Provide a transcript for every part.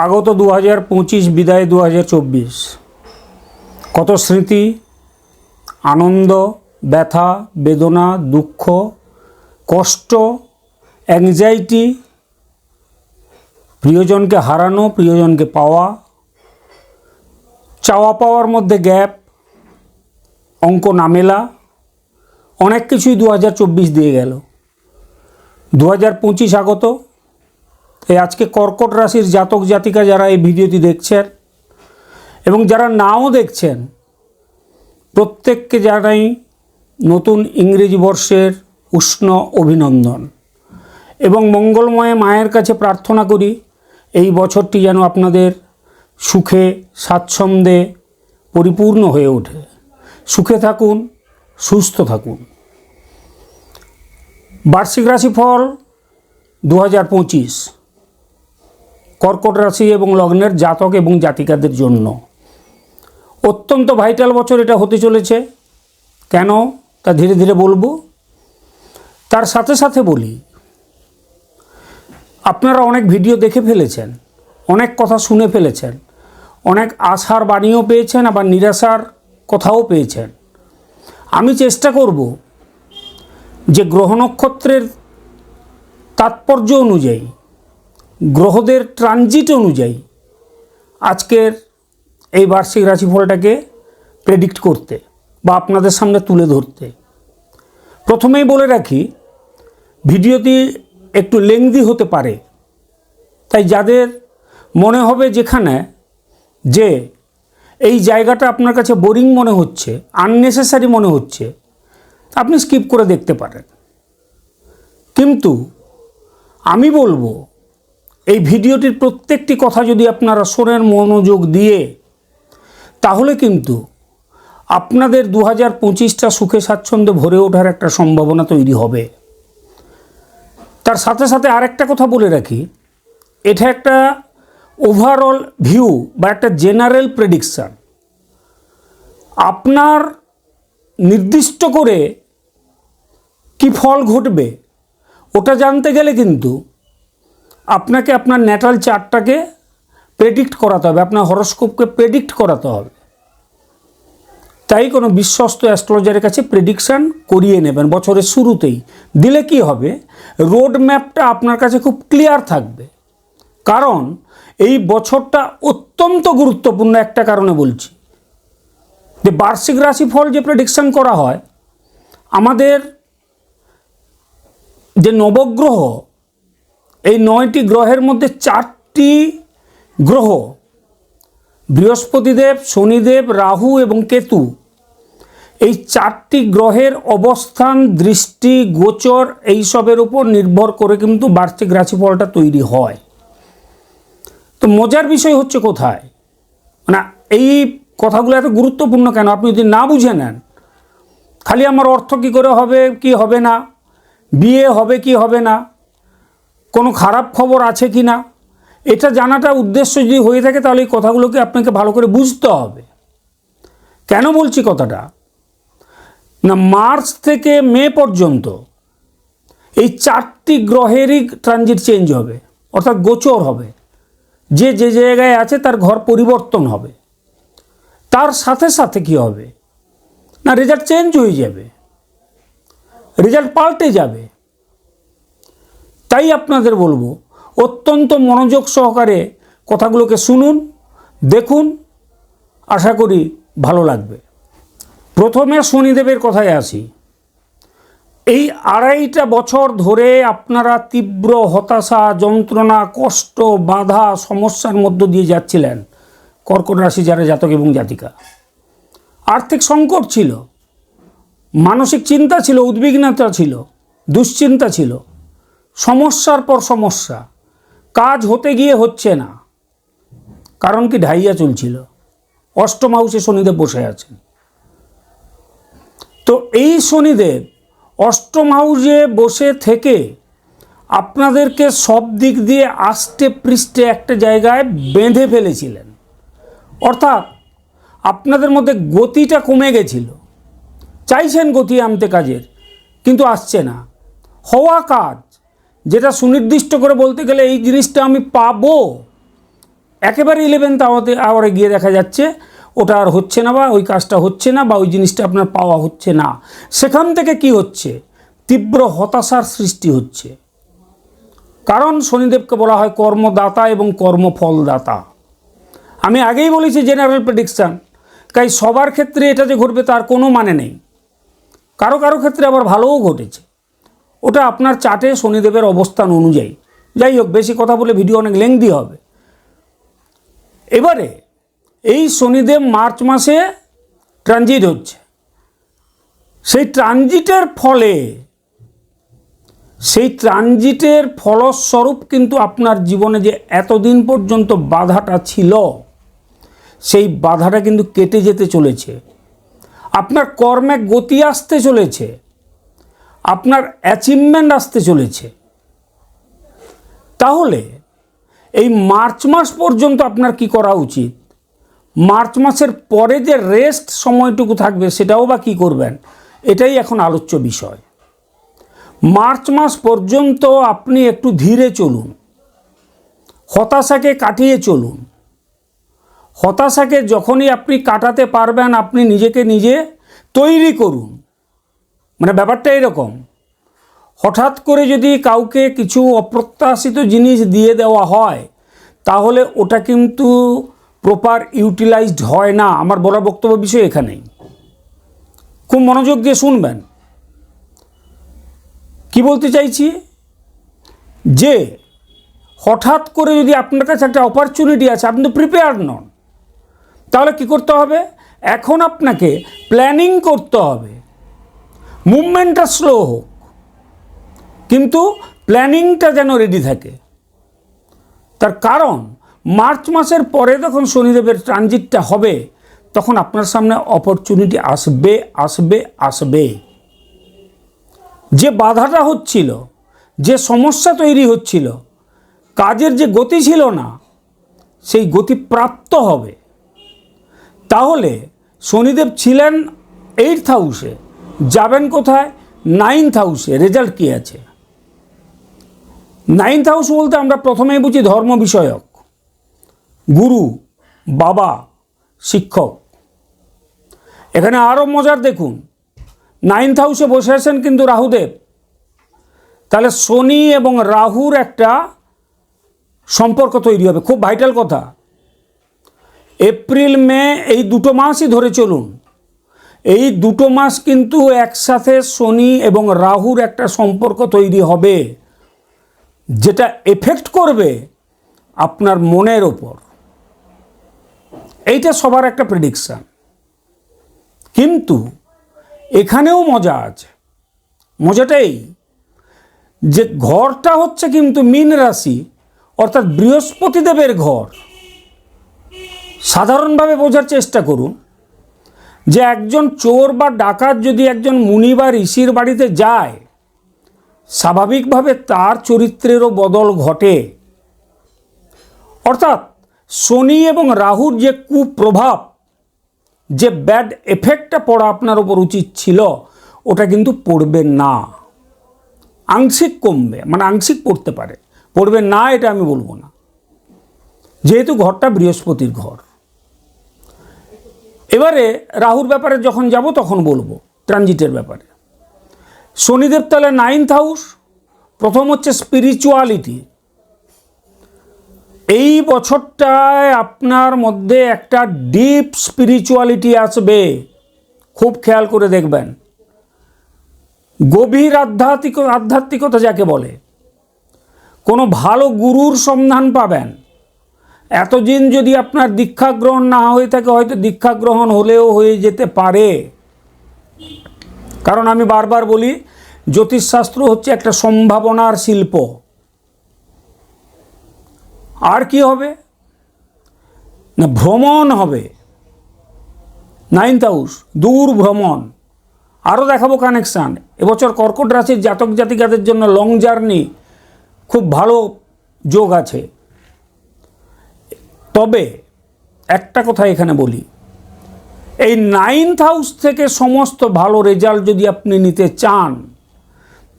আগত 2025 বিদায় 2024। কত স্মৃতি, আনন্দ, ব্যথা, বেদনা, দুঃখ, কষ্ট, অ্যাংজাইটি, প্রিয়জনকে হারানো, প্রিয়জনকে পাওয়া, চাওয়া পাওয়ার মধ্যে গ্যাপ, অঙ্ক না মেলা, অনেক কিছুই 2024 দিয়ে গেল। 2025 আগত। এই আজকে কর্কট রাশির জাতক জাতিকা যারা এই ভিডিওটি দেখছেন এবং যারা নাও দেখছেন, প্রত্যেককে জানাই নতুন ইংরেজি বর্ষের উষ্ণ অভিনন্দন এবং মঙ্গলময় মায়ের কাছে প্রার্থনা করি এই বছরটি যেন আপনাদের সুখে স্বাচ্ছন্দ্যে পরিপূর্ণ হয়ে ওঠে। সুখে থাকুন, সুস্থ থাকুন। বার্ষিক রাশিফল 2025 কর্কট রাশি এবং লগ্নের জাতক এবং জাতিকাদের জন্য অত্যন্ত ভাইটাল বছর এটা হতে চলেছে। কেন তা ধীরে ধীরে বলবো। তার সাথে সাথে বলি, আপনারা অনেক ভিডিও দেখে ফেলেছেন, অনেক কথা শুনে ফেলেছেন, অনেক আশার বাণীও পেয়েছেন, আবার নিরাশার কথাও পেয়েছেন। আমি চেষ্টা করব যে গ্রহ নক্ষত্রের তাৎপর্য অনুযায়ী, গ্রহদের ট্রানজিট অনুযায়ী আজকের এই বার্ষিক রাশিফলটাকে প্রেডিক্ট করতে বা আপনাদের সামনে তুলে ধরতে। প্রথমেই বলে রাখি, ভিডিওটি একটু লেংদি হতে পারে, তাই যাদের মনে হবে যেখানে যে এই জায়গাটা আপনার কাছে বোরিং মনে হচ্ছে, আননেসেসারি মনে হচ্ছে, আপনি স্কিপ করে দেখতে পারেন। কিন্তু আমি বলবো, এই ভিডিওটির প্রত্যেকটি কথা যদি আপনারা শোনেন মনোযোগ দিয়ে, তাহলে কিন্তু আপনাদের 2025টা সুখে স্বাচ্ছন্দ্যে ভরে ওঠার একটা সম্ভাবনা তৈরি হবে। তার সাথে সাথে আরেকটা কথা বলে রাখি, এটা একটা ওভারঅল ভিউ বা একটা জেনারেল প্রেডিকশান। আপনার নির্দিষ্ট করে কি ফল ঘটবে ওটা জানতে গেলে কিন্তু আপনাকে আপনার ন্যাটাল চার্টটাকে প্রেডিক্ট করাতে হবে, আপনার হরোস্কোপকে প্রেডিক্ট করাতে হবে। তাই কোনো বিশ্বস্ত অ্যাস্ট্রোলজারের কাছে প্রেডিকশান করিয়ে নেবেন বছরের শুরুতেই। দিলে কি হবে, রোড ম্যাপটা আপনার কাছে খুব ক্লিয়ার থাকবে। কারণ এই বছরটা অত্যন্ত গুরুত্বপূর্ণ একটা কারণে বলছি, যে বার্ষিক রাশিফল যে প্রেডিকশান করা হয়, আমাদের যে নবগ্রহ, এই 9টি গ্রহের মধ্যে 4টি গ্রহ, বৃহস্পতিদেব, শনিদেব, রাহু এবং কেতু, এই 4টি গ্রহের অবস্থান, দৃষ্টি, গোচর এইসবের উপর নির্ভর করে কিন্তু বার্ষিক রাশিফলটা তৈরি হয়। তো মজার বিষয় হচ্ছে কোথায়, মানে এই কথাগুলো এত গুরুত্বপূর্ণ কেন, আপনি যদি না বুঝে নেন, খালি আমার অর্থ কী করে হবে, কি হবে না, বিয়ে হবে কি হবে না, কোনো খারাপ খবর আছে কি না, এটা জানাটা উদ্দেশ্য যদি হয়ে থাকে, তাহলে এই কথাগুলোকে আপনাকে ভালো করে বুঝতে হবে। কেন বলছি কথাটা না, মার্চ থেকে মে পর্যন্ত এই 4টি গ্রহেরই ট্রানজিট চেঞ্জ হবে, অর্থাৎ গোচর হবে। যে যে জায়গায় আছে তার ঘর পরিবর্তন হবে। তার সাথে সাথে কি হবে না, রেজাল্ট চেঞ্জ হয়ে যাবে, রেজাল্ট পাল্টে যাবে। তাই আপনাদের বলবো, অত্যন্ত মনোযোগ সহকারে কথাগুলোকে শুনুন, দেখুন, আশা করি ভালো লাগবে। প্রথমে শনিদেবের কথায় আসি। এই 2.5টা বছর ধরে আপনারা তীব্র হতাশা, যন্ত্রণা, কষ্ট, বাধা, সমস্যার মধ্য দিয়ে যাচ্ছিলেন কর্কট রাশি যারা জাতক এবং জাতিকা। আর্থিক সংকট ছিল, মানসিক চিন্তা ছিল, উদ্বিগ্নতা ছিল, দুশ্চিন্তা ছিল, সমস্যার পর সমস্যা, কাজ হতে গিয়ে হচ্ছে না। কারণ কি, ঢাইয়া চলছিল, অষ্টম হাউসে শনিদেব বসে আছেন। তো এই শনিদেব অষ্টম হাউসে বসে থেকে আপনাদেরকে সব দিক দিয়ে আষ্টে পৃষ্ঠে একটা জায়গায় বেঁধে ফেলেছিলেন। অর্থাৎ আপনাদের মধ্যে গতিটা কমে গেছিল। চাইছেন গতি আনতে কাজের, কিন্তু আসছে না। হওয়া কাজ যেটা সুনির্দিষ্ট করে বলতে গেলে এই জিনিসটা আমি পাবো, একেবারে 11th আওয়ারে গিয়ে দেখা যাচ্ছে ওটা আর হচ্ছে না, বা ওই কাজটা হচ্ছে না, বা ওই জিনিসটা আপনার পাওয়া হচ্ছে না। সেখান থেকে কি হচ্ছে? তীব্র হতাশার সৃষ্টি হচ্ছে। কারণ শনিদেবকে বলা হয় কর্মদাতা এবং কর্মফলদাতা। আমি আগেই বলেছি জেনারেল প্রেডিকশান, তাই সবার ক্ষেত্রে এটা যে ঘটবে তার কোনো মানে নেই। কারো কারো ক্ষেত্রে আবার ভালোও ঘটেছে, ওটা আপনার চার্টে শনিদেবের অবস্থান অনুযায়ী। যাই হোক, বেশি কথা বলে ভিডিও অনেক লেংদি হবে। এবারে এই শনিদেব মার্চ মাসে ট্রানজিট হচ্ছে। সেই ট্রানজিটের ফলস্বরূপ কিন্তু আপনার জীবনে যে এতদিন পর্যন্ত বাধাটা ছিল, সেই বাধাটা কিন্তু কেটে যেতে চলেছে। আপনার কর্মে গতি আসতে চলেছে, আপনার অ্যাচিভমেন্ট আসতে চলেছে। তাহলে এই মার্চ মাস পর্যন্ত আপনার কি করা উচিত? মার্চ মাসের পরে যে রেস্ট সময়টুকু থাকবে সেটাও বা কী করবেন? এটাই এখন আলোচ্য বিষয়। মার্চ মাস পর্যন্ত আপনি একটু ধীরে চলুন, হতাশাকে কাটিয়ে চলুন। হতাশাকে যখনই আপনি কাটাতে পারবেন, আপনি নিজেকে নিজে তৈরি করুন। মানে ব্যাপারটা এরকম, হঠাৎ করে যদি কাউকে কিছু অপ্রত্যাশিত জিনিস দিয়ে দেওয়া হয়, তাহলে ওটা কিন্তু প্রপার ইউটিলাইজড হয় না। আমার বলার বক্তব্য বিষয় এখানেই, খুব মনোযোগ দিয়ে শুনবেন। কি বলতে চাইছি, যে হঠাৎ করে যদি আপনার কাছে একটা অপরচুনিটি আছে, আপনি তো প্রিপেয়ার্ড নন, তাহলে কি করতে হবে? এখন আপনাকে প্ল্যানিং করতে হবে। মুভমেন্টটা স্লো হোক, কিন্তু প্ল্যানিংটা যেন রেডি থাকে। তার কারণ মার্চ মাসের পরে যখন শনিদেবের ট্রানজিটটা হবে, তখন আপনার সামনে অপরচুনিটি আসবে আসবে আসবে। যে বাধাটা হচ্ছিল, যে সমস্যা তৈরি হচ্ছিল, কাজের যে গতি ছিল না, সেই গতি প্রাপ্ত হবে। তাহলে শনিদেব ছিলেন 8th হাউসে, যাবেন কোথায়? 9th হাউসে। রেজাল্ট কী আছে? 9th হাউস বলতে আমরা প্রথমেই বুঝি ধর্ম বিষয়ক, গুরু, বাবা, শিক্ষক। এখানে আরও মজার দেখুন, 9th হাউসে বসে আছেন কিন্তু রাহুদেব। তাহলে শনি এবং রাহুর একটা সম্পর্ক তৈরি হবে, খুব ভাইটাল কথা। এপ্রিল মে এই দুটো মাসই ধরে চলুন, এই দুটো মাস কিন্তু একসাথে শনি এবং রাহুর একটা সম্পর্ক তৈরি হবে, যেটা এফেক্ট করবে আপনার মনের ওপর। এইটা সবার একটা প্রেডিকশান। কিন্তু এখানেও মজা আছে। মজাটাই যে ঘরটা হচ্ছে কিন্তু মীন রাশি, অর্থাৎ বৃহস্পতিদেবের ঘর। সাধারণভাবে বোঝার চেষ্টা করুন যে একজন চোর বা ডাকাত যদি একজন মুনি বা ঋষির বাড়িতে যায়, স্বাভাবিকভাবে তার চরিত্রেরও বদল ঘটে। অর্থাৎ শনি এবং রাহুর যে কুপ্রভাব, যে ব্যাড এফেক্টটা পড়া আপনার ওপর উচিত ছিল, ওটা কিন্তু পড়বে না। আংশিক কমবে, মানে আংশিক পড়তে পারে, পড়বে না এটা আমি বলবো না, যেহেতু ঘরটা বৃহস্পতির ঘর। এবারে রাহুর ব্যাপারে যখন যাব তখন বলবো ট্রানজিটের ব্যাপারে। শনিদেব তাহলে 9th হাউস, প্রথম হচ্ছে স্পিরিচুয়ালিটি। এই বছরটায় আপনার মধ্যে একটা ডিপ স্পিরিচুয়ালিটি আসবে, খুব খেয়াল করে দেখবেন। গভীর আধ্যাত্মিকতা যাকে বলে, কোনো ভালো গুরুর সন্ধান পাবেন। এতদিন যদি আপনার দীক্ষা গ্রহণ না হয়ে থাকে, হয়তো দীক্ষা গ্রহণ হলেও হয়ে যেতে পারে। কারণ আমি বারবার বলি, জ্যোতিষশাস্ত্র হচ্ছে একটা সম্ভাবনার শিল্প। আর কি হবে না, ভ্রমণ হবে। 9th হাউস, দূর ভ্রমণ। আরও দেখাবো কানেকশান। এবছর কর্কট রাশির জাতক জাতিকাদের জন্য লং জার্নি খুব ভালো যোগ আছে। তবে একটা কথা এখানে বলি, এই 9th হাউস থেকে সমস্ত ভালো রেজাল্ট যদি আপনি নিতে চান,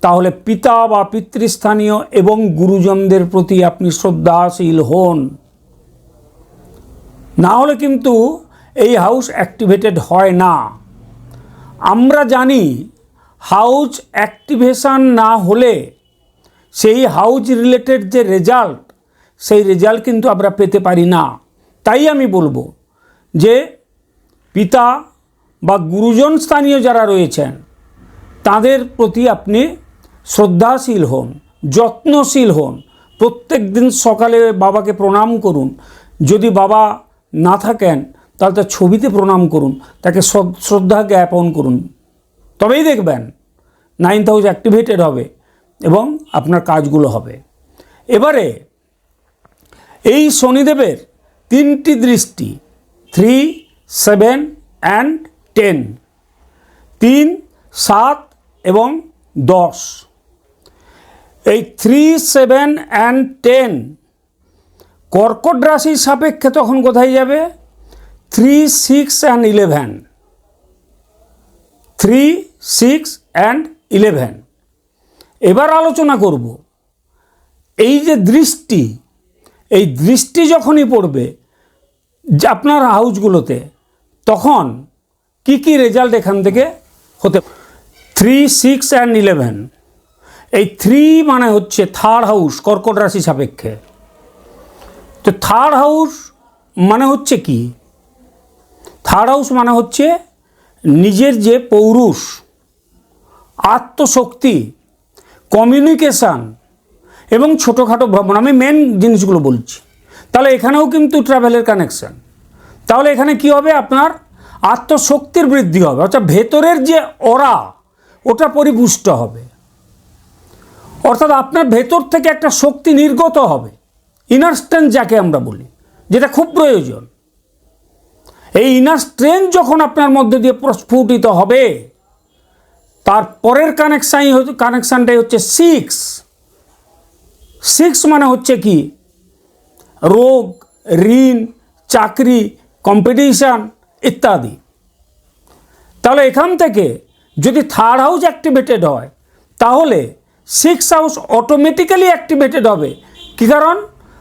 তাহলে পিতা বা পিতৃস্থানীয় এবং গুরুজনদের প্রতি আপনি শ্রদ্ধাশীল হন। না হলে কিন্তু এই হাউস অ্যাক্টিভেটেড হয় না। আমরা জানি হাউস অ্যাক্টিভেশন না হলে সেই হাউস রিলেটেড যে রেজাল্ট, সেই রেজাল্ট কিন্তু আমরা পেতে পারি না। তাই আমি বলবো যে পিতা বা গুরুজন স্থানীয় যারা রয়েছেন তাদের প্রতি আপনি শ্রদ্ধাশীল হন, যত্নশীল হন। প্রত্যেক দিন সকালে বাবাকে প্রণাম করুন। যদি বাবা না থাকেন তাহলে তার ছবিতে প্রণাম করুন, তাকে শ্রদ্ধা জ্ঞাপন করুন। তবেই দেখবেন 9th হাউস অ্যাক্টিভেটেড হবে এবং আপনার কাজগুলো হবে। এবারে এই শনিদেবের 3টি দৃষ্টি 3, 7 and 10, 3, 7 এবং 10। এই 3, 7 and 10 কর্কট রাশির সাপেক্ষে তখন কোথায় যাবে? 3, 6 and 11, 3, 6 and 11। এবার আলোচনা করব এই যে দৃষ্টি, এই দৃষ্টি যখনই পড়বে যে আপনার হাউসগুলোতে, তখন কি কি রেজাল্ট এখান থেকে হতে। 3, 6 and 11, এই 3 মানে হচ্ছে থার্ড হাউস কর্কট রাশি সাপেক্ষে। তো থার্ড হাউস মানে হচ্ছে কি? থার্ড হাউস মানে হচ্ছে নিজের যে পৌরুষ, আত্মশক্তি, কমিউনিকেশান এবং ছোটোখাটো ভ্রমণ। আমি মেন জিনিসগুলো বলছি। তাহলে এখানেও কিন্তু ট্রাভেলের কানেকশান। তাহলে এখানে কি হবে? আপনার আত্মশক্তির বৃদ্ধি হবে, অর্থাৎ ভেতরের যে অরা ওটা পরিপুষ্ট হবে, অর্থাৎ আপনার ভেতর থেকে একটা শক্তি নির্গত হবে, ইনার স্ট্রেংথ যাকে আমরা বলি, যেটা খুব প্রয়োজন। এই ইনার স্ট্রেংথ যখন আপনার মধ্যে দিয়ে প্রস্ফুটিত হবে, তার পরের কানেকশানটাই হচ্ছে 6। 6 মানে হচ্ছে কি? রোগ, ঋণ, চাকরি, কম্পিটিশান ইত্যাদি। তাহলে এখান থেকে যদি থার্ড হাউস অ্যাক্টিভেটেড হয় তাহলে 6 হাউস অটোমেটিক্যালি অ্যাক্টিভেটেড হবে। কী কারণ?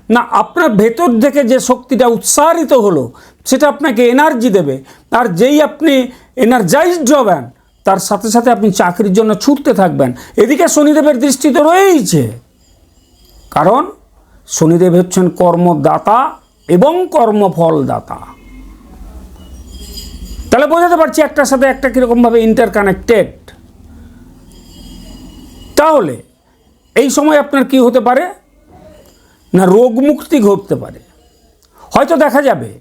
না, আপনার ভেতর থেকে যে শক্তিটা উৎসারিত হলো সেটা আপনাকে এনার্জি দেবে। আর যেই আপনি এনার্জাইজড হবেন তার সাথে সাথে আপনি চাকরির জন্য ছুটতে থাকবেন। এদিকে শনিদেবের দৃষ্টি তো রয়েইছে, কারণ শনিদেব হচ্ছেন কর্মদাতা এবং কর্মফলদাতা। তাহলে বোঝাতে পারছি একটার সাথে একটা কীরকমভাবে ইন্টারকানেক্টেড। তাহলে এই সময় আপনার কি হতে পারে? না, রোগ মুক্তি ঘটতে পারে। হয়তো দেখা যাবে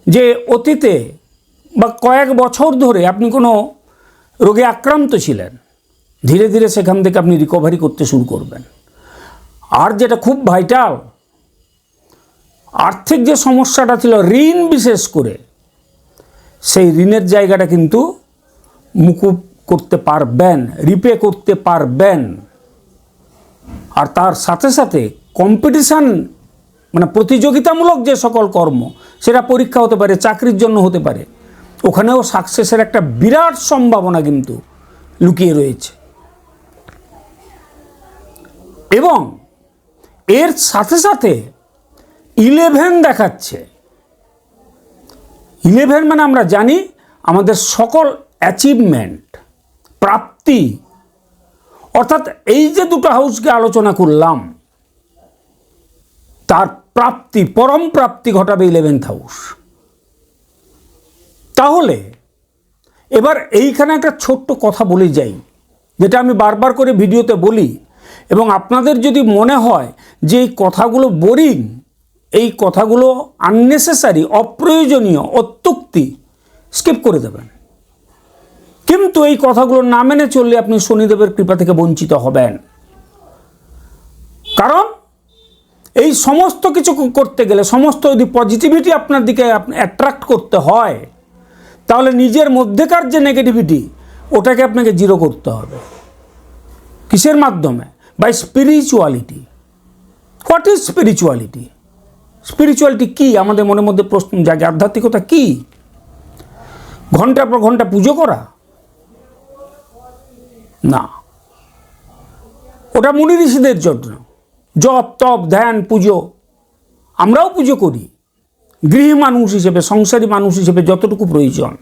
যে অতীতে বা কয়েক বছর ধরে আপনি কোনো রোগে আক্রান্ত ছিলেন, ধীরে ধীরে সেখান থেকে আপনি রিকভারি করতে শুরু করবেন। আর যেটা খুব ভাইটাল, আর্থিক যে সমস্যাটা ছিল, ঋণ বিশেষ করে, সেই ঋণের জায়গাটা কিন্তু মুকুব করতে পারবেন, রিপে করতে পারবেন। আর তার সাথে সাথে কম্পিটিশান মানে প্রতিযোগিতামূলক যে সকল কর্ম, সেটা পরীক্ষা হতে পারে, চাকরির জন্য হতে পারে, ওখানেও সাকসেসের একটা বিরাট সম্ভাবনা কিন্তু লুকিয়ে রয়েছে। এবং এর সাথে সাথে 11 দেখাচ্ছে। 11 মানে আমরা জানি আমাদের সকল অ্যাচিভমেন্ট, প্রাপ্তি, অর্থাৎ এই যে দুটো হাউসকে আলোচনা করলাম তার প্রাপ্তি, পরম প্রাপ্তি ঘটাবে 11th হাউস। তাহলে এবার এইখানে একটা ছোট্ট কথা বলে যাই, যেটা আমি বারবার করে ভিডিওতে বলি, এবং আপনাদের যদি মনে হয় যে এই কথাগুলো বোরিং, এই কথাগুলো আননেসেসারি, অপ্রয়োজনীয়, অত্যুক্তি, স্কিপ করে দেবেন। কিন্তু এই কথাগুলো না মেনে চললে আপনি শনিদেবের কৃপা থেকে বঞ্চিত হবেন। কারণ এই সমস্ত কিছু করতে গেলে, সমস্ত যদি পজিটিভিটি আপনার দিকে অ্যাট্রাক্ট করতে হয়, তাহলে নিজের মধ্যেকার যে নেগেটিভিটি ওটাকে আপনাকে জিরো করতে হবে। কিসের মাধ্যমে? By spirituality. What is spirituality? Spirituality কী? আমাদের মনের মধ্যে প্রশ্ন জাগে। আধ্যাত্মিকতা কী? ঘন্টার পর ঘন্টা পুজো করা? না, ওটা মুনি ঋষিদের জন্য। জপ, তপ, ধ্যান, পুজো, আমরাও পুজো করি, গৃহী মানুষ হিসেবে, সংসারী মানুষ হিসেবে যতটুকু প্রয়োজন।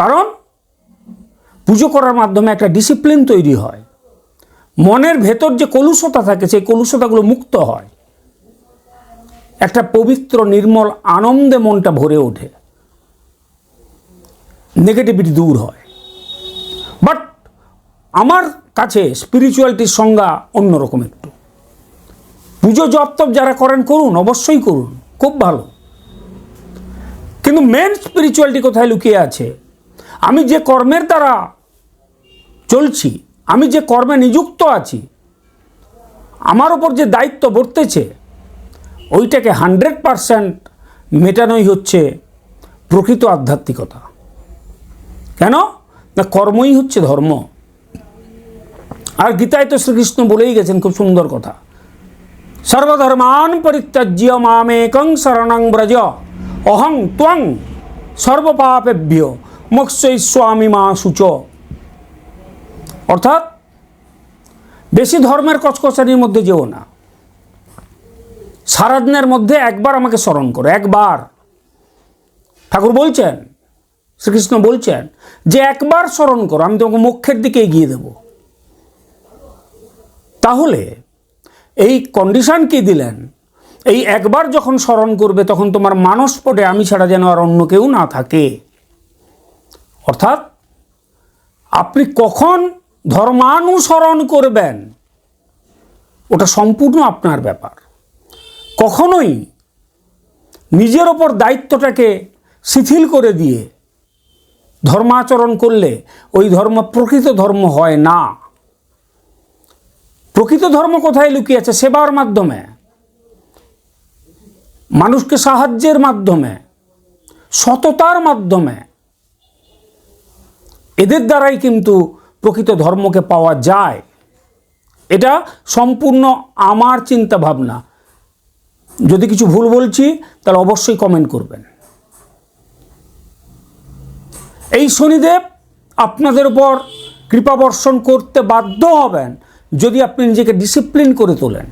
কারণ পুজো করার মাধ্যমে একটা ডিসিপ্লিন তৈরি হয়, মনের ভেতর যে কলুষতা থাকে সেই কলুষতাগুলো মুক্ত হয়, একটা পবিত্র নির্মল আনন্দে মনটা ভরে ওঠে, নেগেটিভিটি দূর হয়। বাট আমার কাছে স্পিরিচুয়ালিটির সংজ্ঞা অন্যরকম একটু। পুজো জপ তপ যারা করেন করুন, অবশ্যই করুন, খুব ভালো, কিন্তু মেন স্পিরিচুয়ালিটি কোথায় লুকিয়ে আছে? আমি যে কর্মের দ্বারা চলছি, আমি যে কর্মে নিযুক্ত আছি, আমার ওপর যে দায়িত্ব বর্তেছে, ওইটাকে 100% মেটানোই হচ্ছে প্রকৃত আধ্যাত্মিকতা। কেন না, কর্মই হচ্ছে ধর্ম। আর গীতায় তো শ্রীকৃষ্ণ বলেই গেছেন খুব সুন্দর কথা, সর্বধর্মান পরিত্যাজ্য মামেকং শরণং ব্রজ অহং ত্বং সর্বপাপেভ্যো মোক্ষয়িষ্যামি মা শুচ। অর্থাৎ বেশি ধর্মের কচকচানির মধ্যে যেও না, সারাদিনের মধ্যে একবার আমাকে স্মরণ করো, একবার। ঠাকুর বলছেন, শ্রীকৃষ্ণ বলছেন যে একবার স্মরণ করো, আমি তোমাকে মোক্ষের দিকে এগিয়ে দেব। তাহলে এই কন্ডিশন কি দিলেন? এই একবার যখন স্মরণ করবে তখন তোমার মানসপটে আমি ছাড়া যেন আর অন্য কেউ না থাকে। অর্থাৎ আপনি কখন ধর্মানুসরণ করবেন ওটা সম্পূর্ণ আপনার ব্যাপার। কখনোই নিজের ওপর দায়িত্বটাকে শিথিল করে দিয়ে ধর্মাচরণ করলে ওই ধর্ম প্রকৃত ধর্ম হয় না। প্রকৃত ধর্ম কোথায় লুকিয়ে আছে? সেবার মাধ্যমে, মানুষকে সাহায্যের মাধ্যমে, সততার মাধ্যমে, এদের দ্বারাই কিন্তু প্রকৃত ধর্মকে পাওয়া যায়। এটা সম্পূর্ণ আমার চিন্তা ভাবনা। যদি কিছু ভুল বলছি তাহলে অবশ্যই কমেন্ট করবেন। এই শনিদেব আপনাদের উপর কৃপা বর্ষণ করতে বাধ্য হবেন যদি আপনি নিজেকে ডিসিপ্লিন করে তোলেন।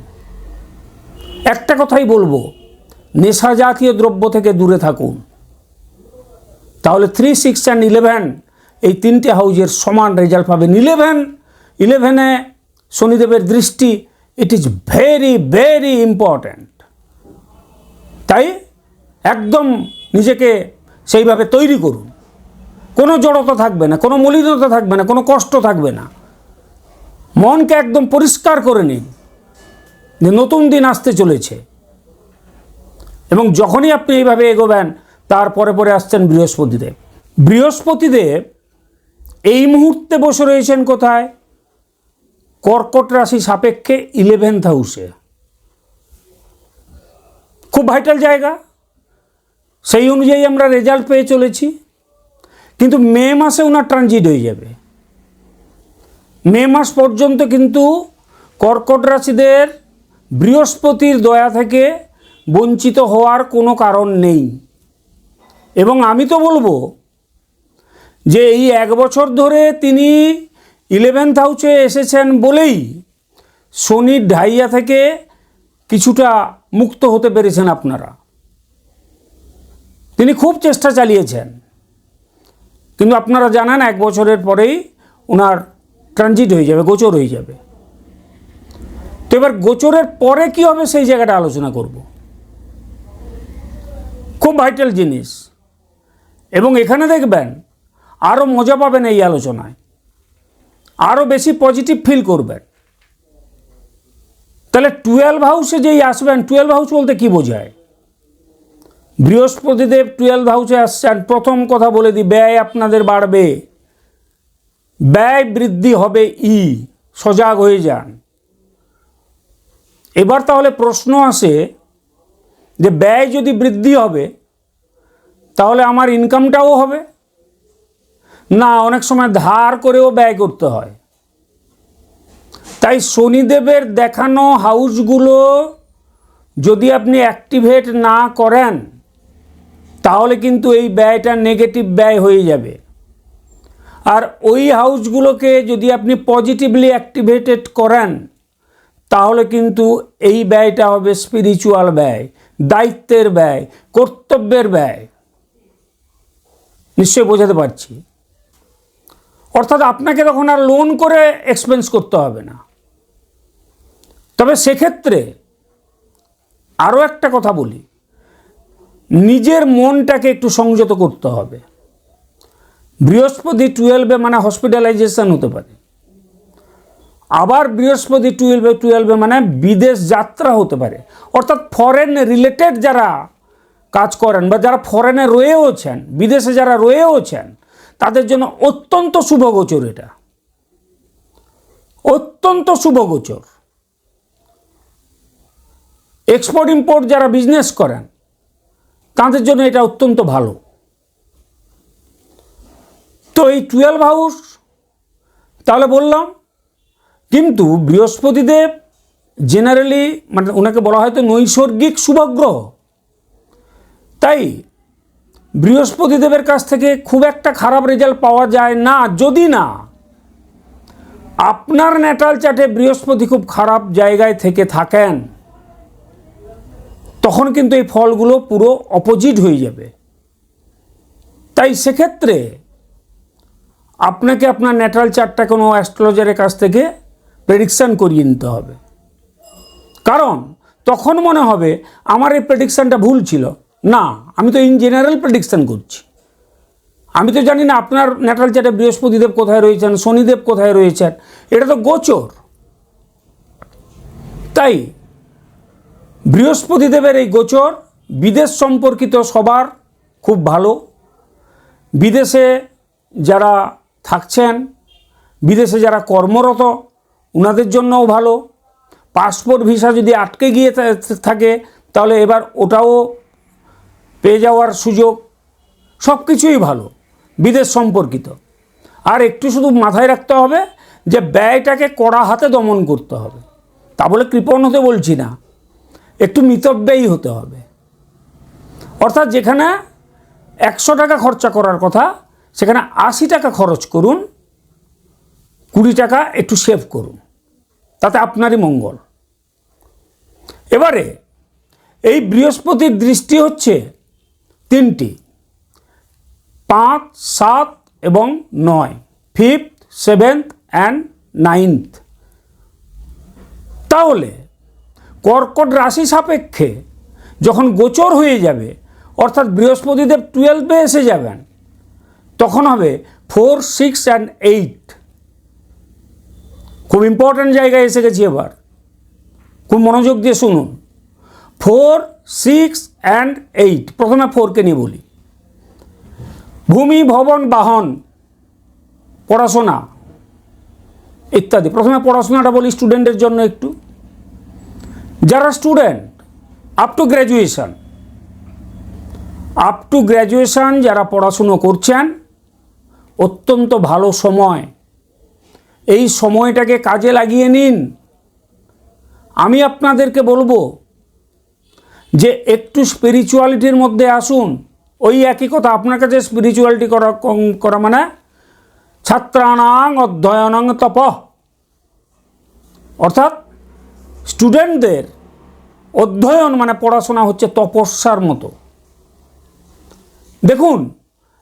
একটা কথাই বলবো, নেশা জাতীয় দ্রব্য থেকে দূরে থাকুন। তাহলে 3, 6 and 11 এই তিনটে হাউজের সমান রেজাল্ট পাবেন। 11-এ শনিদেবের দৃষ্টি, it is very very important. তাই একদম নিজেকে সেইভাবে তৈরি করুন। কোনো জড়তা থাকবে না, কোনো মলিনতা থাকবে না, কোনো কষ্ট থাকবে না। মনকে একদম পরিষ্কার করে নিন যে নতুন দিন আসতে চলেছে। এবং যখনই আপনি এইভাবে এগোবেন তারপরে পরে আসছেন বৃহস্পতিদেব। বৃহস্পতিদেব এই মুহূর্তে বসে রয়েছেন কোথায়? কর্কট রাশি সাপেক্ষে 11th হাউসে। খুব ভাইটাল জায়গা, সেই অনুযায়ী আমরা রেজাল্ট পেয়ে চলেছি। কিন্তু মে মাসে ওনার ট্রানজিট হয়ে যাবে। মে মাস পর্যন্ত কিন্তু কর্কট রাশিদের বৃহস্পতির দয়া থেকে বঞ্চিত হওয়ার কোনো কারণ নেই। এবং আমি তো বলবো যে এই 1 বছর ধরে তিনি 11th হাউসে এসেছেন বলেই শনির ঢাইয়া থেকে কিছুটা মুক্ত হতে পেরেছেন আপনারা। তিনি খুব চেষ্টা চালিয়েছেন, কিন্তু আপনারা জানেন 1 বছরের পরেই ওনার ট্রানজিট হয়ে যাবে, গোচর হয়ে যাবে। তো এবার গোচরের পরে কি হবে সেই জায়গাটা আলোচনা করব। খুব ভাইটাল জিনিস, এবং এখানে দেখবেন আরও মজা পাবেন এই আলোচনায়, আরও বেশি পজিটিভ ফিল করবেন। তাহলে 12 হাউসে যেই আসবেন, 12 হাউস বলতে কি বোঝায়? বৃহস্পতিদেব 12 হাউসে আসছেন। প্রথম কথা বলে দিই, ব্যয় আপনাদের বাড়বে, ব্যয় বৃদ্ধি হবে। সজাগ হয়ে যান। এবার তাহলে প্রশ্ন আসে যে ব্যয় যদি বৃদ্ধি হবে তাহলে আমার ইনকামটাও হবে না? অনেক সময় ধার করেও ব্যয় করতে হয়। তাই শনিদেবের দেখানো হাউসগুলো যদি আপনি অ্যাক্টিভেট না করেন তাহলে কিন্তু এই ব্যয়টা নেগেটিভ ব্যয় হয়ে যাবে। আর ওই হাউসগুলোকে যদি আপনি পজিটিভলি অ্যাক্টিভেটেড করেন তাহলে কিন্তু এই ব্যয়টা হবে স্পিরিচুয়াল ব্যয়, দায়িত্বের ব্যয়, কর্তব্যের ব্যয়। নিশ্চয়ই বোঝাতে পারছি। অর্থাৎ আপনাকে তখন আর লোন করে এক্সপেন্স করতে হবে না। তবে সেক্ষেত্রে আরও একটা কথা বলি, নিজের মনটাকে একটু সংযত করতে হবে। বৃহস্পতি 12-এ মানে হসপিটালাইজেশন হতে পারে, আবার বৃহস্পতি 12-এ মানে বিদেশ যাত্রা হতে পারে। অর্থাৎ ফরেন রিলেটেড যারা কাজ করেন বা যারা ফরেনে রয়েওছেন, বিদেশে যারা রয়েওছেন, তাদের জন্য অত্যন্ত শুভ গোচর। এটা অত্যন্ত শুভ গোচর। এক্সপোর্ট ইম্পোর্ট যারা বিজনেস করেন তাদের জন্য এটা অত্যন্ত ভালো। তো এই 12 হাউস তাহলে বললাম, কিন্তু বৃহস্পতিদেব জেনারেলি মানে ওনাকে বলা হয় তো নৈসর্গিক শুভগ্রহ। তাই বৃহস্পতিদেবের কাছ থেকে খুব একটা খারাপ রেজাল্ট পাওয়া যায় না, যদি না আপনার ন্যাটাল চার্টে বৃহস্পতি খুব খারাপ জায়গায় থেকে থাকেন, তখন কিন্তু এই ফলগুলো পুরো অপোজিট হয়ে যাবে। তাই সেক্ষেত্রে আপনাকে আপনার ন্যাটাল চার্টটা কোনো অ্যাস্ট্রোলজারের কাছ থেকে প্রেডিকশান করিয়ে নিতে হবে। কারণ তখন মনে হবে আমার এই প্রেডিকশানটা ভুল ছিল। না, আমি তো ইন জেনারেল প্রেডিকশান করছি। আমি তো জানি না আপনার ন্যাটাল চার্টে বৃহস্পতিদেব কোথায় রয়েছেন, শনিদেব কোথায় রয়েছেন, এটা তো গোচর। তাই বৃহস্পতিদেবের এই গোচর বিদেশ সম্পর্কিত সবার খুব ভালো। বিদেশে যারা থাকছেন, বিদেশে যারা কর্মরত, ওনাদের জন্যও ভালো। পাসপোর্ট ভিসা যদি আটকে গিয়ে থাকে তাহলে এবার ওটাও পেয়ে যাওয়ার সুযোগ। সব কিছুই ভালো বিদেশ সম্পর্কিত। আর একটু শুধু মাথায় রাখতে হবে যে ব্যয়টাকে কড়া হাতে দমন করতে হবে। তা বলে কৃপণ হতে বলছি না, একটু মিতব্যয়ী হতে হবে। অর্থাৎ যেখানে 100 টাকা খরচা করার কথা সেখানে 80 টাকা খরচ করুন, 20 টাকা একটু সেভ করুন, তাতে আপনারই মঙ্গল। এবারে এই বৃহস্পতির দৃষ্টি হচ্ছে 3টি, 5, 7 এবং 9, 5th, 7th অ্যান্ড 9th। তাহলে কর্কট রাশি সাপেক্ষে যখন গোচর হয়ে যাবে, অর্থাৎ বৃহস্পতিদেব 12-এ এসে যাবেন, তখন হবে 4, 6 অ্যান্ড 8। খুব ইম্পর্ট্যান্ট জায়গায় এসে গেছি। এবার খুব মনোযোগ দিয়ে শুনুন। 4, 6 অ্যান্ড 8। প্রথমে 4কে নিয়ে বলি। ভূমি, ভবন, বাহন, পড়াশোনা ইত্যাদি। প্রথমে পড়াশোনাটা বলি স্টুডেন্টের জন্য একটু। যারা স্টুডেন্ট আপ টু গ্র্যাজুয়েশন যারা পড়াশুনো করছেন, অত্যন্ত ভালো সময়। এই সময়টাকে কাজে লাগিয়ে নিন। আমি আপনাদেরকে বলবো যে একটু স্পিরিচুয়ালিটির মধ্যে আসুন। ওই একই কথা, আপনার কাছে স্পিরিচুয়ালিটি করা মানে ছাত্রানাং অধ্যয়নং তপঃ। অর্থাৎ স্টুডেন্টদের অধ্যয়ন মানে পড়াশোনা হচ্ছে তপস্যার মতো। দেখুন,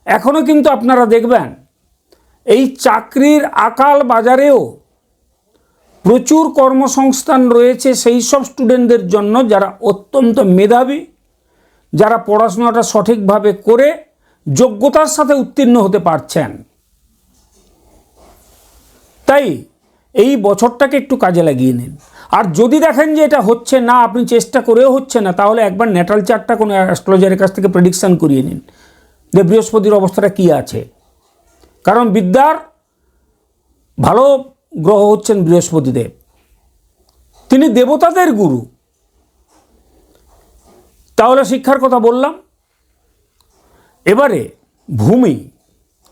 এখনও কিন্তু আপনারা দেখবেন এই চাকরির আকাল বাজারেও প্রচুর কর্মসংস্থান রয়েছে সেই সব স্টুডেন্টদের জন্য যারা অত্যন্ত মেধাবী, যারা পড়াশোনাটা সঠিকভাবে করে যোগ্যতার সাথে উত্তীর্ণ হতে পারছেন। তাই এই বছরটাকে একটু কাজে লাগিয়ে নিন। আর যদি দেখেন যে এটা হচ্ছে না, আপনি চেষ্টা করেও হচ্ছে না, তাহলে একবার ন্যাটাল চার্টটা কোনো অ্যাস্ট্রোলজারের কাছ থেকে প্রেডিকশান করিয়ে নিন যে বৃহস্পতির অবস্থাটা কী আছে। কারণ বিদ্যার ভালো গ্রহ হচ্ছেন বৃহস্পতিদেব, তিনি দেবতাদের গুরু। তাহলে শিক্ষার কথা বললাম। এবারে ভূমি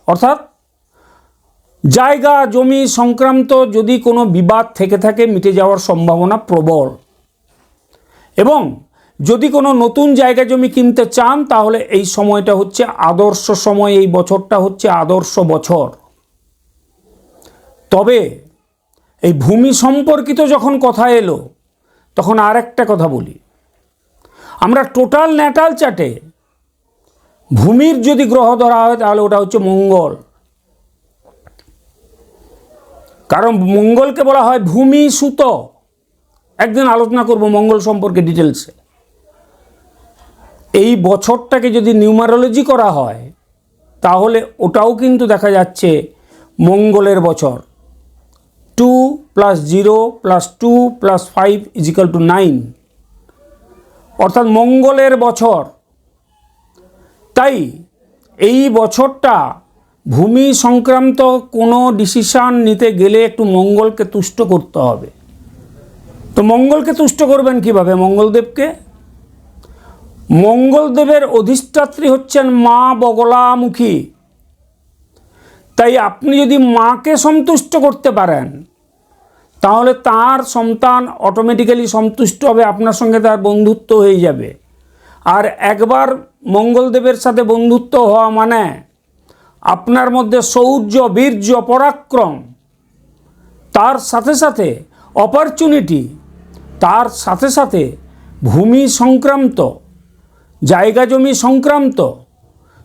অর্থাৎ জায়গা জমি সংক্রান্ত যদি কোনো বিবাদ থেকে থাকে মিটে যাওয়ার সম্ভাবনা প্রবল। এবং যদি কোনো নতুন জায়গা জমি কিনতে চান তাহলে এই সময়টা হচ্ছে আদর্শ সময়। এই বছরটা হচ্ছে আদর্শ বছর। তবে এই ভূমি সম্পর্কিত যখন কথা এলো তখন আর একটা কথা বলি। আমরা টোটাল ন্যাটাল চার্টে ভূমির যদি গ্রহ ধরা হয় তাহলে ওটা হচ্ছে মঙ্গল। কারণ মঙ্গলকে বলা হয় ভূমি সুত। একদিন আলোচনা করব মঙ্গল সম্পর্কে ডিটেলসে। এই বছরটাকে যদি নিউমারোলজি করা হয় তাহলে ওটাও কিন্তু দেখা যাচ্ছে মঙ্গলের বছর। 2 + 0 + 2 + 5 = 9, অর্থাৎ মঙ্গলের বছর। তাই এই বছরটা ভূমি সংক্রান্ত কোনো ডিসিশান নিতে গেলে একটু মঙ্গলকে তুষ্ট করতে হবে। তো মঙ্গলকে তুষ্ট করবেন কিভাবে? মঙ্গলদেবকে, মঙ্গলদেবের অধিষ্ঠাত্রী হচ্ছেন মা বগলামুখী। তাই আপনি যদি মাকে সন্তুষ্ট করতে পারেন তাহলে তার সন্তান অটোমেটিক্যালি সন্তুষ্ট হবে, আপনার সঙ্গে তার বন্ধুত্ব হয়ে যাবে। আর একবার মঙ্গলদেবের সাথে বন্ধুত্ব হওয়া মানে আপনার মধ্যে শৌর্য, বীর্য, পরাক্রম, তার সাথে সাথে অপরচুনিটি, তার সাথে সাথে ভূমি সংক্রান্ত, জায়গা জমি সংক্রান্ত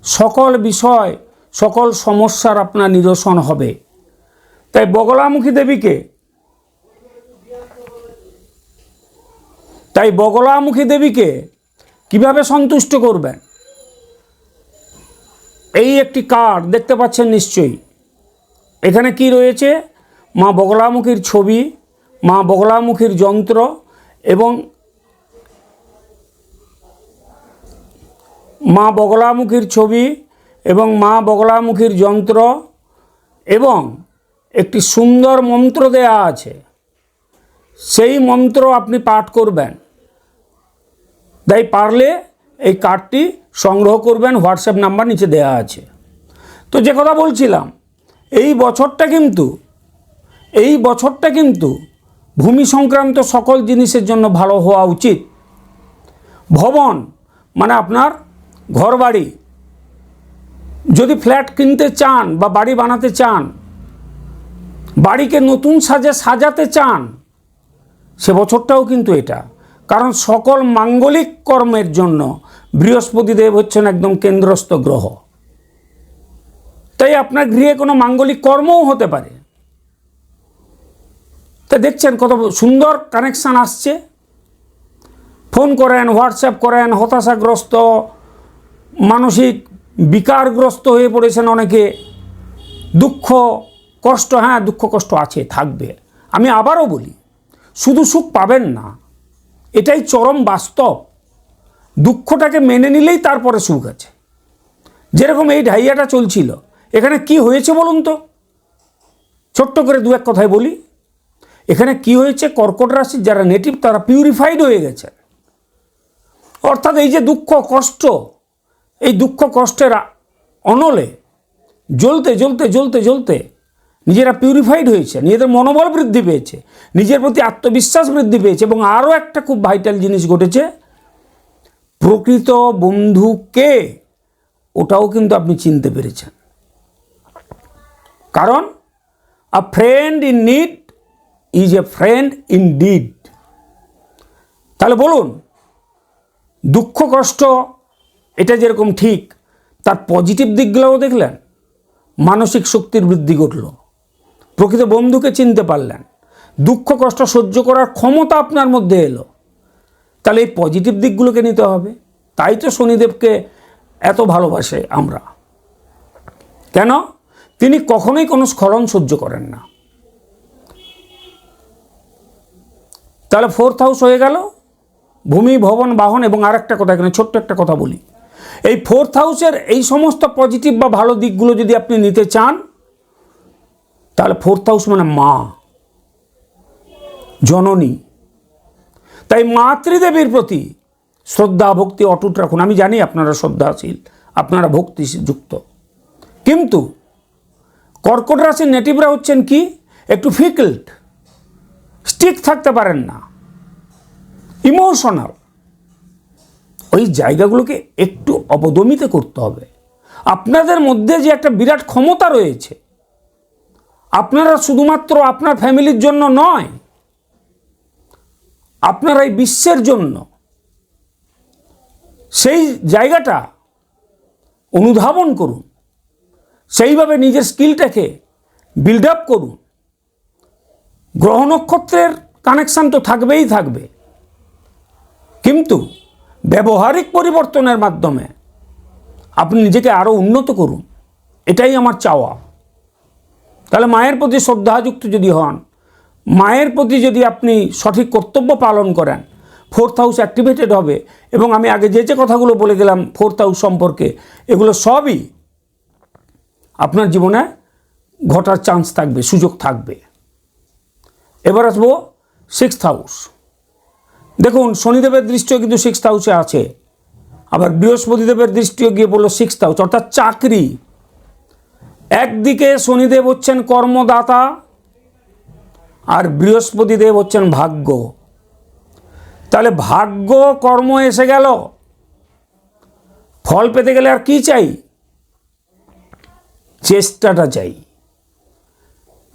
সকল বিষয়, সকল সমস্যার আপনার নিরসন হবে। তাই বগলামুখী দেবীকে কিভাবে সন্তুষ্ট করবেন? এই একটি কার্ড দেখতে পাচ্ছেন নিশ্চয়ই। এখানে কি রয়েছে? মা বগলামুখীর ছবি, মা বগলামুখীর যন্ত্র এবং মা বগলামুখীর ছবি এবং মা বগলামুখীর যন্ত্র এবং একটি সুন্দর মন্ত্র দেয়া আছে। সেই মন্ত্র আপনি পাঠ করবেন। তাই পারলে এই কার্ডটি সংগ্রহ করবেন, হোয়াটসঅ্যাপ নাম্বার নিচে দেওয়া আছে। তো যে কথা বলছিলাম, এই বছরটা কিন্তু ভূমি সংক্রান্ত সকল জিনিসের জন্য ভালো হওয়া উচিত। ভবন মানে আপনার ঘরবাড়ি, যদি ফ্ল্যাট কিনতে চান বা বাড়ি বানাতে চান, বাড়িকে নতুন সাজাতে চান, সে বছরটাও কিন্তু এটা। কারণ সকল মাঙ্গলিক কর্মের জন্য বৃহস্পতি দেব হচ্ছেন একদম কেন্দ্রস্থ গ্রহ। তাই আপনার গৃহে কোনো মাঙ্গলিক কর্মও হতে পারে। তা দেখছেন কত সুন্দর কানেকশান আসছে। ফোন করেন, হোয়াটসঅ্যাপ করেন, হতাশাগ্রস্ত, মানসিক বিকারগ্রস্ত হয়ে পড়েছেন অনেকে, দুঃখ কষ্ট, হ্যাঁ দুঃখ কষ্ট আছে, থাকবে। আমি আবারও বলি, শুধু সুখ পাবেন না, এটাই চরম বাস্তব। দুঃখটাকে মেনে নিলেই তারপরে সুখ আছে। যেরকম এই ঢাইয়াটা চলছিল, এখানে কি হয়েছে বলুন তো? ছোট্ট করে দু এক কথায় বলি। এখানে কি হয়েছে? কর্কট রাশির যারা নেটিভ তারা পিউরিফাইড হয়ে গেছে। অর্থাৎ এই যে দুঃখ কষ্ট, এই দুঃখ কষ্টের অনলে জ্বলতে জ্বলতে জ্বলতে জ্বলতে নিজেরা পিউরিফাইড হয়েছে, নিজেদের মনোবল বৃদ্ধি পেয়েছে, নিজের প্রতি আত্মবিশ্বাস বৃদ্ধি পেয়েছে। এবং আরও একটা খুব ভাইটাল জিনিস ঘটেছে, প্রকৃত বন্ধুকে ওটাও কিন্তু আপনি চিনতে পেরেছেন। কারণ আ friend in need is a friend in deed. তাহলে বলুন, দুঃখ কষ্ট এটা যেরকম ঠিক, তার পজিটিভ দিকগুলোও দেখলেন, মানসিক শক্তির বৃদ্ধি ঘটল, প্রকৃত বন্ধুকে চিনতে পারলেন, দুঃখ কষ্ট সহ্য করার ক্ষমতা আপনার মধ্যে এলো। তাহলে এই পজিটিভ দিকগুলোকে নিতে হবে। তাই তো শনিদেবকে এত ভালোবাসে আমরা। কেন? তিনি কখনোই কোনো স্খলন সহ্য করেন না। তাহলে 4th হাউস হয়ে গেল, ভূমি, ভবন, বাহন। এবং আর একটা কথা, এখানে ছোট্ট একটা কথা বলি, এই 4th হাউসের এই সমস্ত পজিটিভ বা ভালো দিকগুলো যদি আপনি নিতে চান, তাহলে 4th হাউস মানে মা, জননী। তাই মাতৃদেবীর প্রতি শ্রদ্ধা ভক্তি অটুট রাখুন। আমি জানি আপনারা শ্রদ্ধাশীল, আপনারা ভক্তিযুক্ত, কিন্তু কর্কট রাশির নেটিভরা হচ্ছেন কি, একটু ফিকল্ট, স্টিক থাকতে পারেন না, ইমোশনাল। ওই জায়গাগুলোকে একটু অবদমিত করতে হবে। আপনাদের মধ্যে যে একটা বিরাট ক্ষমতা রয়েছে, আপনারা শুধুমাত্র আপনার ফ্যামিলির জন্য নয়, আপনারা এই বিশ্বের জন্য সেই জায়গাটা অনুধাবন করুন, সেইভাবে নিজের স্কিলটাকে বিল্ড আপ করুন। গ্রহ নক্ষত্রের কানেকশান তো থাকবেই থাকবে, কিন্তু ব্যবহারিক পরিবর্তনের মাধ্যমে আপনি নিজেকে আরও উন্নত করুন, এটাই আমার চাওয়া। তাহলে মায়ের প্রতি শ্রদ্ধাযুক্ত যদি হন, মায়ের প্রতি যদি আপনি সঠিক কর্তব্য পালন করেন, 4th হাউস অ্যাক্টিভেটেড হবে। এবং আমি আগে যে কথাগুলো বলে গেলাম 4th হাউস সম্পর্কে, এগুলো সবই আপনার জীবনে ঘটার চান্স থাকবে, সুযোগ থাকবে। এবার আসবো 6th হাউস। দেখুন, শনিদেবের দৃষ্টিও কিন্তু 6th হাউসে আছে, আবার বৃহস্পতিদেবের দৃষ্টিও গিয়ে বললো 6th হাউস, অর্থাৎ চাকরি। একদিকে শনিদেব হচ্ছেন কর্মদাতা, আর বৃহস্পতিদেব হচ্ছেন ভাগ্য। তাহলে ভাগ্য কর্ম এসে গেল, ফল পেতে গেলে আর কি চাই? চেষ্টাটা চাই।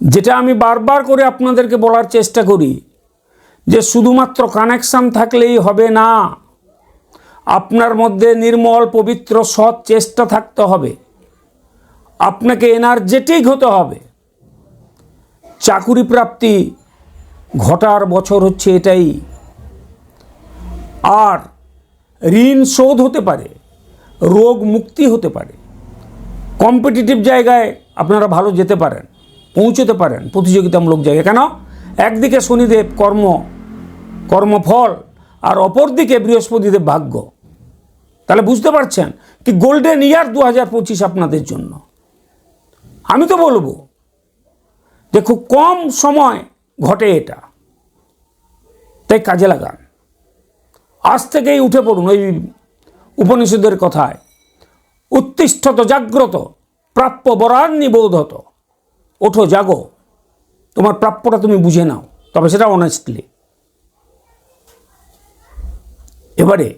যেটা আমি বারবার করে আপনাদেরকে বলার চেষ্টা করি, যে শুধুমাত্র কানেকশান থাকলেই হবে না, আপনার মধ্যে নির্মল পবিত্র সৎ চেষ্টা থাকতে হবে, আপনাকে এনার্জেটিক হতে হবে। চাকুরি প্রাপ্তি ঘটার বছর হচ্ছে এটাই। আর ঋণ শোধ হতে পারে, রোগ মুক্তি হতে পারে, কম্পিটিটিভ জায়গায় আপনারা ভালো যেতে পারেন, পৌঁছতে পারেন প্রতিযোগিতামূলক জায়গায়। কেন? একদিকে শনিদেব কর্মফল, আর অপরদিকে বৃহস্পতিদেব ভাগ্য। তাহলে বুঝতে পারছেন কি গোল্ডেন ইয়ার 2025 আপনাদের জন্য। আমি তো বলবো যে খুব কম সময় ঘটে এটা, তাই কাজে লাগান। আজ থেকেই উঠে পড়ুন ওই উপনিষদের কথায়, উত্তিষ্ঠত জাগ্রত প্রাপ্য বরান্নি বোধত। ওঠো, জাগো, তোমার প্রাপ্যটা তুমি বুঝে নাও, তবে সেটা অনেস্টলি। এবারে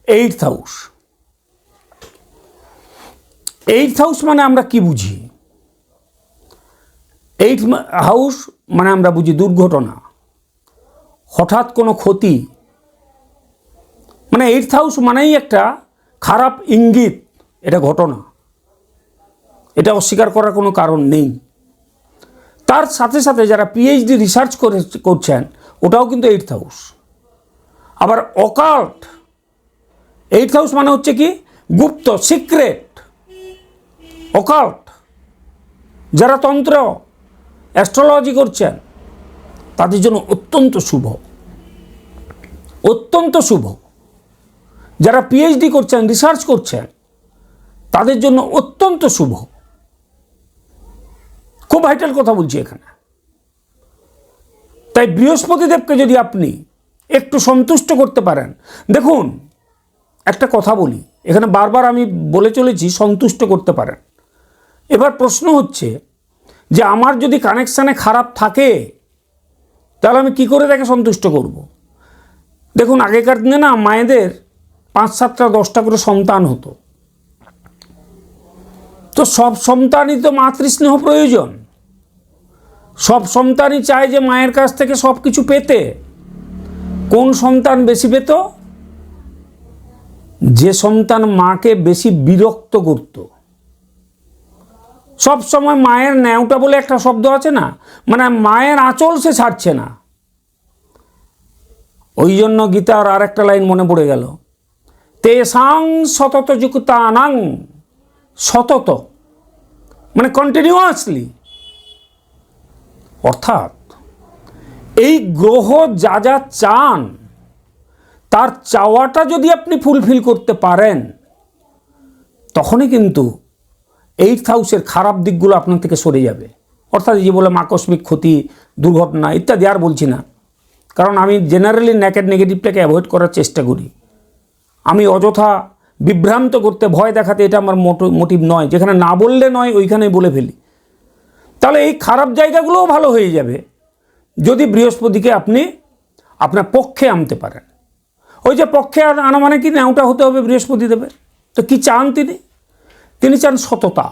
8th হাউস। 8th হাউস মানে আমরা কি বুঝি? 8th হাউস মানে আমরা বুঝি দুর্ঘটনা, হঠাৎ কোনো ক্ষতি। মানে 8th হাউস মানেই একটা খারাপ ইঙ্গিত, এটা ঘটনা, এটা অস্বীকার করার কোনো কারণ নেই। তার সাথে সাথে যারা পিএইচডি রিসার্চ করছেন, ওটাও কিন্তু 8th হাউস। আবার অকাল্ট, 8th হাউস মানে হচ্ছে কি গুপ্ত, সিক্রেট, অকাল্ট। যারা তন্ত্র অ্যাস্ট্রোলজি করছেন তাদের জন্য অত্যন্ত শুভ, অত্যন্ত শুভ। যারা পিএইচডি করছেন, রিসার্চ করছেন, তাদের জন্য অত্যন্ত শুভ। খুব ভাইটাল কথা বলছি এখানে। তাই বৃহস্পতিদেবকে যদি আপনি একটু সন্তুষ্ট করতে পারেন, দেখুন একটা কথা বলি এখানে, বারবার আমি বলে চলেছি সন্তুষ্ট করতে পারেন। এবার প্রশ্ন হচ্ছে যে আমার যদি কানেকশানে খারাপ থাকে, তাহলে আমি কি করে তাকে সন্তুষ্ট করব? দেখুন, আগেকার দিনে না মায়েদের 5-7টা 10টা করে সন্তান হতো, তো সব সন্তানই তো মাতৃস্নেহ প্রয়োজন, সব সন্তানই চায় যে মায়ের কাছ থেকে সব কিছু পেতে। কোন সন্তান বেশি পেত? যে সন্তান মাকে বেশি বিরক্ত করত। সব সময় মায়ের ন্যাওটা বলে একটা শব্দ আছে না, মানে মায়ের আঁচল সে ছাড়ছে না। ওই জন্য গীতার আর একটা লাইন মনে পড়ে গেল, তেসাং সতত যুক্তানাং, সতত মানে কন্টিনিউয়াসলি। অর্থাৎ এই গ্রহ যা যা চান, তার চাওয়াটা যদি আপনি ফুলফিল করতে পারেন, তখনই কিন্তু 8th হাউসের খারাপ দিকগুলো আপনার থেকে সরে যাবে। অর্থাৎ যে বলে আকস্মিক ক্ষতি, দুর্ঘটনা ইত্যাদি আর বলছি না, কারণ আমি জেনারেলি নেগেটিভটাকে অ্যাভয়েড করার চেষ্টা করি। আমি অযথা বিভ্রান্ত করতে, ভয় দেখাতে, এটা আমার মোটিভ নয়। যেখানে না বললে নয় ওইখানেই বলে ফেলি। তাহলে এই খারাপ জায়গাগুলোও ভালো হয়ে যাবে যদি বৃহস্পতিকে আপনি আপনার পক্ষে আনতে পারেন। ওই যে পক্ষে আনা মানে কি, ন্যাওটা হতে হবে বৃহস্পতি দেবের। তো কি চান তিনি চান সততা,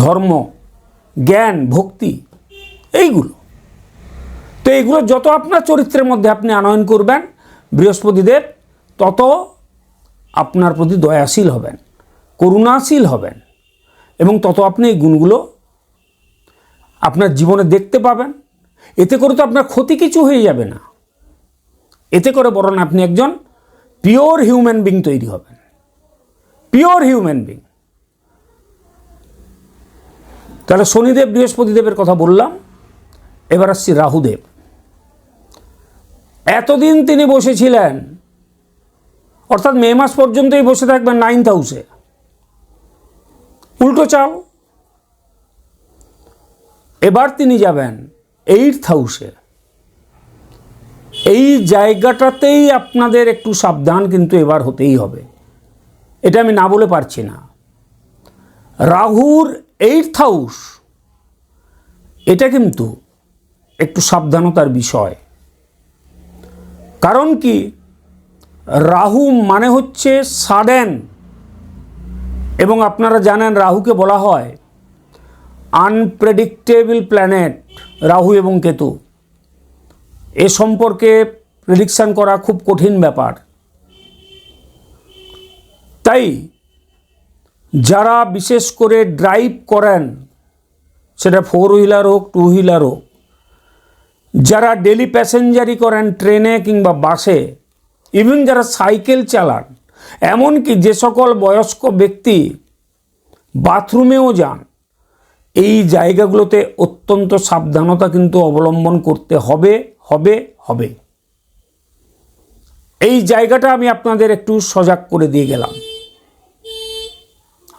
ধর্ম, জ্ঞান, ভক্তি, এইগুলো। তো এইগুলো যত আপনার চরিত্রের মধ্যে আপনি আনয়ন করবেন, বৃহস্পতিদেব তত আপনার প্রতি দয়াশীল হবেন, করুণাশীল হবেন, এবং তত আপনি এই গুণগুলো আপনার জীবনে দেখতে পাবেন। এতে করে তো আপনার ক্ষতি কিছু হয়ে যাবে না, এতে করে বরং আপনি একজন পিওর হিউম্যান বিং তৈরি হবেন, পিওর হিউম্যান বিং। তাহলে শনিদেব বৃহস্পতিদেবের কথা বললাম, এবার আসছি রাহুদেব। এতদিন তিনি বসেছিলেন, অর্থাৎ মে মাস পর্যন্তই বসে থাকবেন 9th হাউসে। উল্টো চাও, এবার তিনি যাবেন 8th হাউসে। এই জায়গাটাতেই আপনাদের একটু সাবধান কিন্তু এবার হতেই হবে, এটা আমি না বলে পারছি না। রাহুর 8th হাউস, এটা কিন্তু একটু সাবধানতার বিষয়। কারণ কি, রাহু মানে হচ্ছে সাডেন, এবং আপনারা জানেন রাহুকে বলা হয় আনপ্রেডিক্টেবল প্ল্যানেট। রাহু এবং কেতু এ সম্পর্কে প্রেডিকশান করা খুব কঠিন ব্যাপার। তাই যারা বিশেষ করে ড্রাইভ করেন, সেটা 4 হুইলার হোক, 2 হুইলার হোক, যারা ডেলি প্যাসেঞ্জারি করেন ট্রেনে কিংবা বাসে, ইভেন যারা সাইকেল চালান, এমনকি যে সকল বয়স্ক ব্যক্তি বাথরুমেও যান, এই জায়গাগুলোতে অত্যন্ত সাবধানতা কিন্তু অবলম্বন করতে হবে হবে হবে। এই জায়গাটা আমি আপনাদের একটু সজাগ করে দিয়ে গেলাম।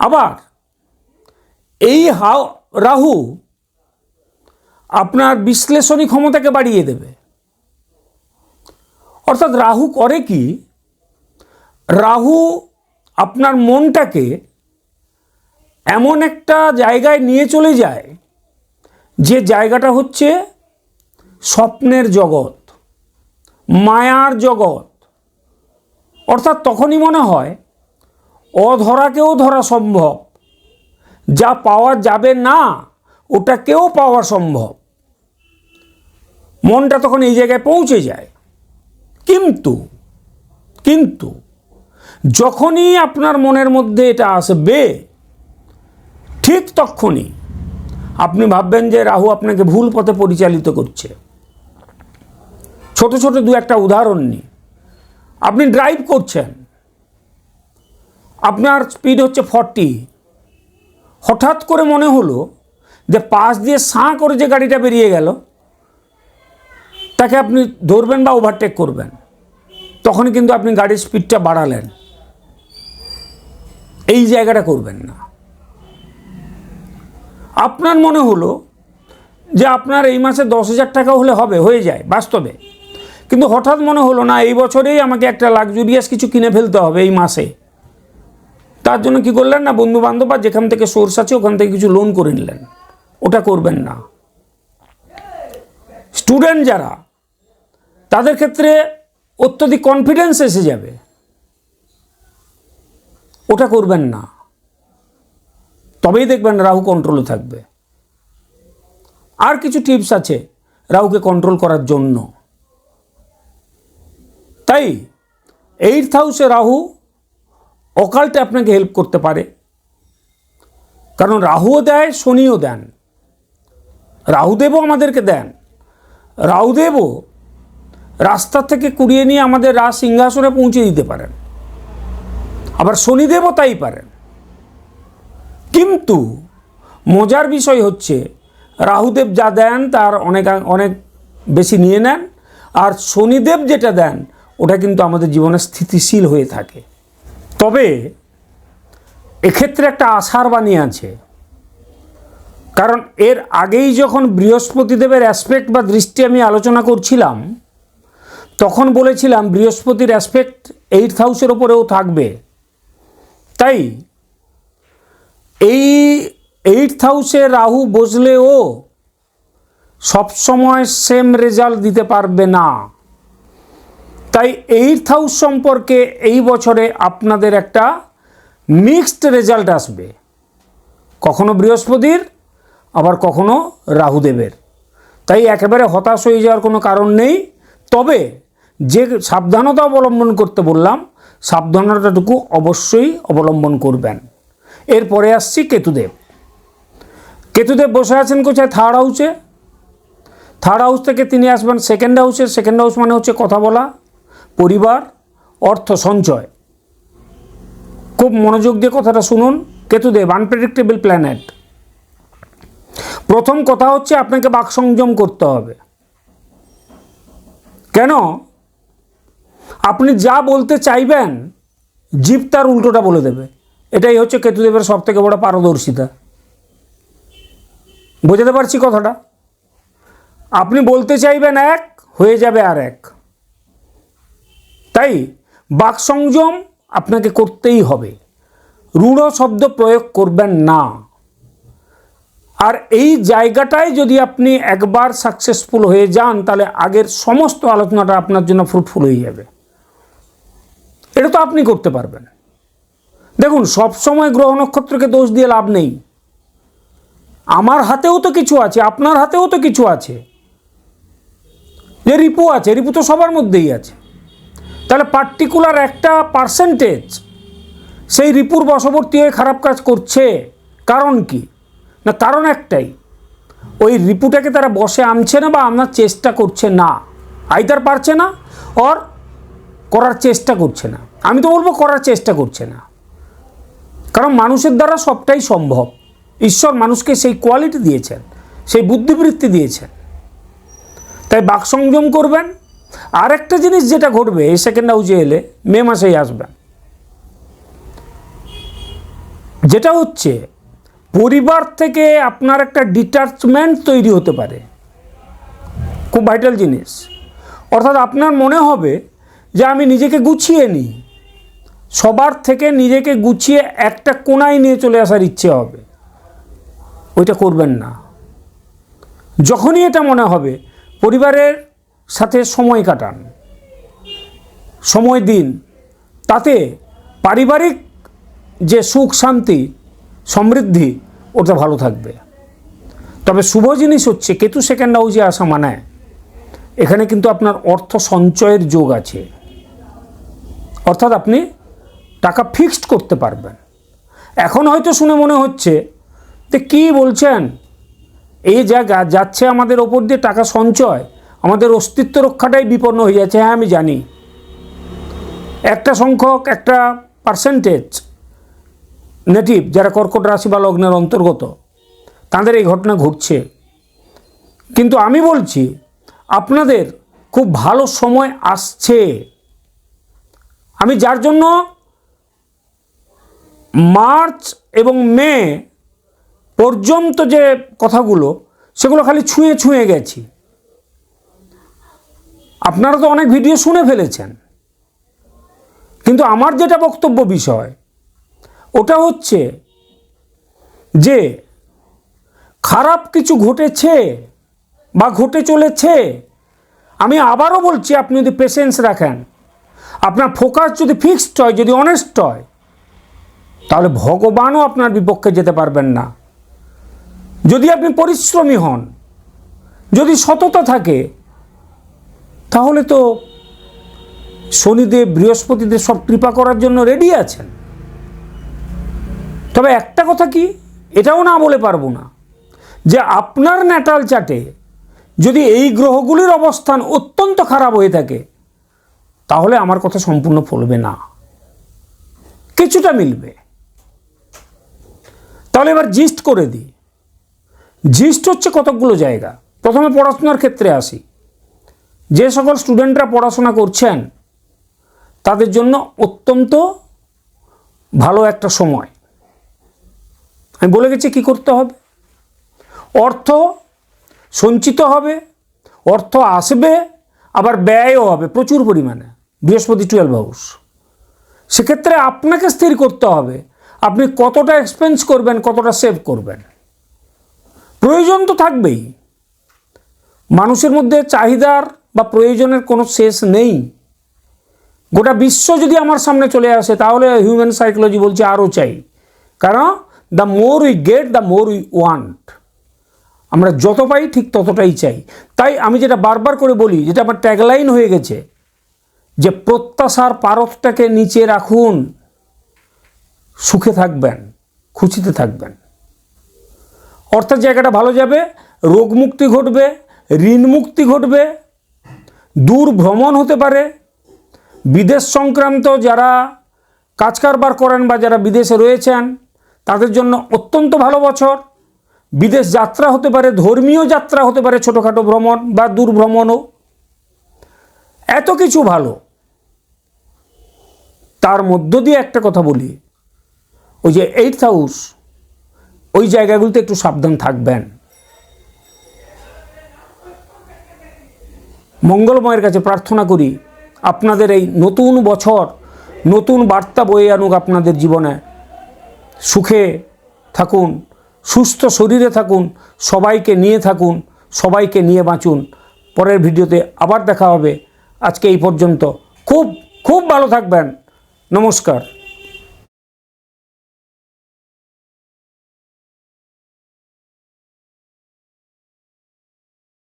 আবার এই রাহু আপনার বিশ্লেষণী ক্ষমতাকে বাড়িয়ে দেবে। অর্থাৎ রাহু করে কি, রাহু আপনার মনটাকে এমন একটা জায়গায় নিয়ে চলে যায়, যে জায়গাটা হচ্ছে স্বপ্নের জগৎ, মায়ার জগৎ। অর্থাৎ তখনই মনে হয় অধরাকেও ধরা সম্ভব, যা পাওয়া যাবে না ওটাকেও পাওয়া সম্ভব। মনটা তখন এই জায়গায় পৌঁছে যায়। কিন্তু যখনই আপনার মনের মধ্যে এটা আসবে, ঠিক তখনই আপনি ভাববেন যে রাহু আপনাকে ভুল পথে পরিচালিত করছে। ছোট ছোট 2-1টা উদাহরণ নিই। আপনি ড্রাইভ করছেন, আপনার স্পিড হচ্ছে 40, হঠাৎ করে মনে হলো যে পাশ দিয়ে সাঁ করে যে গাড়িটা বেরিয়ে গেল, তাকে আপনি ধরবেন বা ওভারটেক করবেন। তখন কিন্তু আপনি গাড়ির স্পিডটা বাড়ালেন। এই জায়গাটা করবেন না। আপনার মনে হলো যে আপনার এই মাসে 10,000 টাকা হলে হয়ে যায় বাস্তবে, কিন্তু হঠাৎ মনে হলো না এই বছরেই আমাকে একটা লাক্সুরিয়াস কিছু কিনে ফেলতে হবে এই মাসে। তার জন্য কি করলেন না, বন্ধু বান্ধব বা যেখান থেকে সোর্স আছে ওখান থেকে কিছু লোন করে নিলেন। ওটা করবেন না। স্টুডেন্ট যারা, তাদের ক্ষেত্রে অত্যধিক কনফিডেন্স এসে যাবে, ওটা করবেন না। তবেই দেখবেন রাহু কন্ট্রোলে থাকবে। আর কিছু টিপস আছে রাহুকে কন্ট্রোল করার জন্য। তাই 8th হাউসে রাহু অকাল্টে আপনাকে হেল্প করতে পারে, কারণ রাহুও দেয়, শনিও দেন, রাহুদেবও আমাদেরকে দেন। রাহুদেবও রাস্তা থেকে কুড়িয়ে নিয়ে আমাদের রাজ সিংহাসনে পৌঁছে দিতে পারেন, আবার শনিদেবও তাই পারেন। কিন্তু মজার বিষয় হচ্ছে রাহুদেব যা দেন তার অনেক বেশি নিয়ে নেন, আর শনিদেব যেটা দেন ওটা কিন্তু আমাদের জীবনে স্থিতিশীল হয়ে থাকে। তবে এক্ষেত্রে একটা আশার বাণী আছে, কারণ এর আগেই যখন বৃহস্পতিদেবের অ্যাসপেক্ট বা দৃষ্টি আমি আলোচনা করছিলাম, তখন বলেছিলাম বৃহস্পতির অ্যাসপেক্ট 8th হাউসের ওপরেও থাকবে। তাই এই 8th হাউসে রাহু বসলেও সবসময় সেম রেজাল্ট দিতে পারবে না। তাই 8th হাউস সম্পর্কে এই বছরে আপনাদের একটা মিক্সড রেজাল্ট আসবে, কখনো বৃহস্পতির আবার কখনো রাহুদেবের। তাই একেবারে হতাশ হয়ে যাওয়ার কোনো কারণ নেই। তবে যে সাবধানতা অবলম্বন করতে বললাম সাবধানতাটুকু অবশ্যই অবলম্বন করবেন। এরপরে আসছি কেতুদেব। কেতুদেব বসে আছেন কোথায়? থার্ড হাউসে। থার্ড হাউস থেকে তিনি আসবেন সেকেন্ড হাউসে। সেকেন্ড হাউস মানে হচ্ছে কথা বলা, পরিবার, অর্থ সঞ্চয়। খুব মনোযোগ দিয়ে কথাটা শুনুন। Ketudev unpredictable planet. প্রথম কথা হচ্ছে আপনাকে বাক সংযম করতে হবে। কেন? আপনি যা বলতে চাইবেন জিভ তার উল্টোটা বলে দেবে। এটাই হচ্ছে কেতুদেবের সব থেকে বড় পারদর্শিতা। বোঝাতে পারছি কথাটা? আপনি বলতে চাইবেন এক, হয়ে যাবে আর এক। তাই বাক সংযম আপনাকে করতেই হবে। রূঢ় শব্দ প্রয়োগ করবেন না। আর এই জায়গাটায় যদি আপনি একবার সাকসেসফুল হয়ে যান তাহলে আগের সমস্ত আলোচনাটা আপনার জন্য ফ্রুটফুল হয়ে যাবে। এটা তো আপনি করতে পারবেন। দেখুন, সবসময় গ্রহ নক্ষত্রকে দোষ দিয়ে লাভ নেই। আমার হাতেও তো কিছু আছে, আপনার হাতেও তো কিছু আছে। যে রিপু আছে, রিপু তো সবার মধ্যেই আছে। তাহলে পার্টিকুলার একটা পার্সেন্টেজ সেই রিপুর বশবর্তী হয়ে খারাপ কাজ করছে। কারণ কি না? কারণ একটাই, ওই রিপুটাকে তারা বসে আনছে না বা আনার চেষ্টা করছে না। আইদার পারছে না অর করার চেষ্টা করছে না। আমি তো বলবো করার চেষ্টা করছে না। কারণ মানুষের দ্বারা সবটাই সম্ভব। ঈশ্বর মানুষকে সেই কোয়ালিটি দিয়েছেন, সেই বুদ্ধিবৃত্তি দিয়েছেন। তাই বাক সংযম করবেন। আর একটা জিনিস যেটা ঘটবে এই সেকেন্ড হাউসে এলে, মে মাসেই আসবেন, যেটা হচ্ছে পরিবার থেকে আপনার একটা ডিট্যাচমেন্ট তৈরি হতে পারে। খুব ভাইটাল জিনিস। অর্থাৎ আপনার মনে হবে যে আমি নিজেকে গুছিয়ে নিই, সবার থেকে নিজেকে গুছিয়ে একটা কোনায় নিয়ে চলে আসার ইচ্ছে হবে। ওইটা করবেন না। যখনই এটা মনে হবে, পরিবারের সাথে সময় কাটান, সময় দিন। তাতে পারিবারিক যে সুখ শান্তি সমৃদ্ধি ওটা ভালো থাকবে। তবে শুভ জিনিস হচ্ছে কেতু সেকেন্ড হাউসে আসা মানে এখানে কিন্তু আপনার অর্থ সঞ্চয়ের যোগ আছে। অর্থাৎ আপনি টাকা ফিক্সড করতে পারবেন। এখন হয়তো শুনে মনে হচ্ছে যে কী বলছেন, এই জায়গা যাচ্ছে আমাদের ওপর দিয়ে টাকা সঞ্চয়, আমাদের অস্তিত্ব রক্ষাটাই বিপন্ন হয়ে যাচ্ছে। হ্যাঁ, আমি জানি। একটা সংখ্যক, একটা পার্সেন্টেজ নেটিভ যারা কর্কট রাশি বা লগ্নের অন্তর্গত, তাদের এই ঘটনা ঘটছে। কিন্তু আমি বলছি আপনাদের খুব ভালো সময় আসছে। আমি যার জন্য মার্চ এবং মে পর্যন্ত যে কথাগুলো সেগুলো খালি ছুঁয়ে ছুঁয়ে গেছি। আপনারা তো অনেক ভিডিও শুনে ফেলেছেন, কিন্তু আমার যেটা বক্তব্য বিষয় ওটা হচ্ছে যে খারাপ কিছু ঘটেছে বা ঘটে চলেছে। আমি আবারও বলছি, আপনি যদি পেশেন্স রাখেন, আপনার ফোকাস যদি ফিক্সড হয়, যদি অনেস্ট হয়, তাহলে ভগবানও আপনার বিপক্ষে যেতে পারবেন না। যদি আপনি পরিশ্রমী হন, যদি সততা থাকে, তাহলে তো শনিদেব বৃহস্পতিদেব সব কৃপা করার জন্য রেডি আছেন। তবে একটা কথা কি, এটাও না বলে পারবো না যে আপনার ন্যাটাল চার্টে যদি এই গ্রহগুলির অবস্থান অত্যন্ত খারাপ হয়ে থাকে তাহলে আমার কথা সম্পূর্ণ ফলবে না, কিছুটা মিলবে। তাহলে এবার জিস্ট করে দিই। জিস্ট হচ্ছে কতকগুলো জায়গা। প্রথমে পড়াশোনার ক্ষেত্রে আসি। যে সকল স্টুডেন্টরা পড়াশোনা করছেন তাদের জন্য অত্যন্ত ভালো একটা সময়। আমি বলে গেছি কী করতে হবে। অর্থ সঞ্চিত হবে, অর্থ আসবে, আবার ব্যয়ও হবে প্রচুর পরিমাণে। বৃহস্পতি 12 হাউস। সেক্ষেত্রে আপনাকে স্থির করতে হবে আপনি কতটা এক্সপেন্স করবেন, কতটা সেভ করবেন। প্রয়োজন তো থাকবেই। মানুষের মধ্যে চাহিদার বা প্রয়োজনের কোনো শেষ নেই। গোটা বিশ্ব যদি আমার সামনে চলে আসে তাহলে হিউম্যান সাইকোলজি বলছে আরও চাই। কারণ the more we get the more we want. আমরা যত পাই ঠিক ততটাই চাই। তাই আমি যেটা বারবার করে বলি, যেটা আমার ট্যাগলাইন হয়ে গেছে, যে প্রত্যাশার পারতটাকে নিচে রাখুন, সুখে থাকবেন, খুশিতে থাকবেন। অর্থাৎ জায়গাটা ভালো যাবে, রোগ মুক্তি ঘটবে, ঋণ মুক্তি ঘটবে, দূর ভ্রমণ হতে পারে। বিদেশ সংক্রান্ত যারা কাজ কারবার করেন বা যারা বিদেশে রয়েছেন তাদের জন্য অত্যন্ত ভালো বছর। বিদেশ যাত্রা হতে পারে, ধর্মীয় যাত্রা হতে পারে, ছোটোখাটো ভ্রমণ বা দূর ভ্রমণও, এত কিছু ভালো। তার মধ্য দিয়ে একটা কথা বলি, ওই যে 8th হাউস, ওই জায়গাগুলোতে একটু সাবধান থাকবেন। মঙ্গলময়ের কাছে প্রার্থনা করি আপনাদের এই নতুন বছর নতুন বার্তা বয়ে আনুক আপনাদের জীবনে। সুখে থাকুন, সুস্থ শরীরে থাকুন, সবাইকে নিয়ে থাকুন, সবাইকে নিয়ে বাঁচুন। পরের ভিডিওতে আবার দেখা হবে। আজকে এই পর্যন্ত। খুব খুব ভালো থাকবেন। নমস্কার।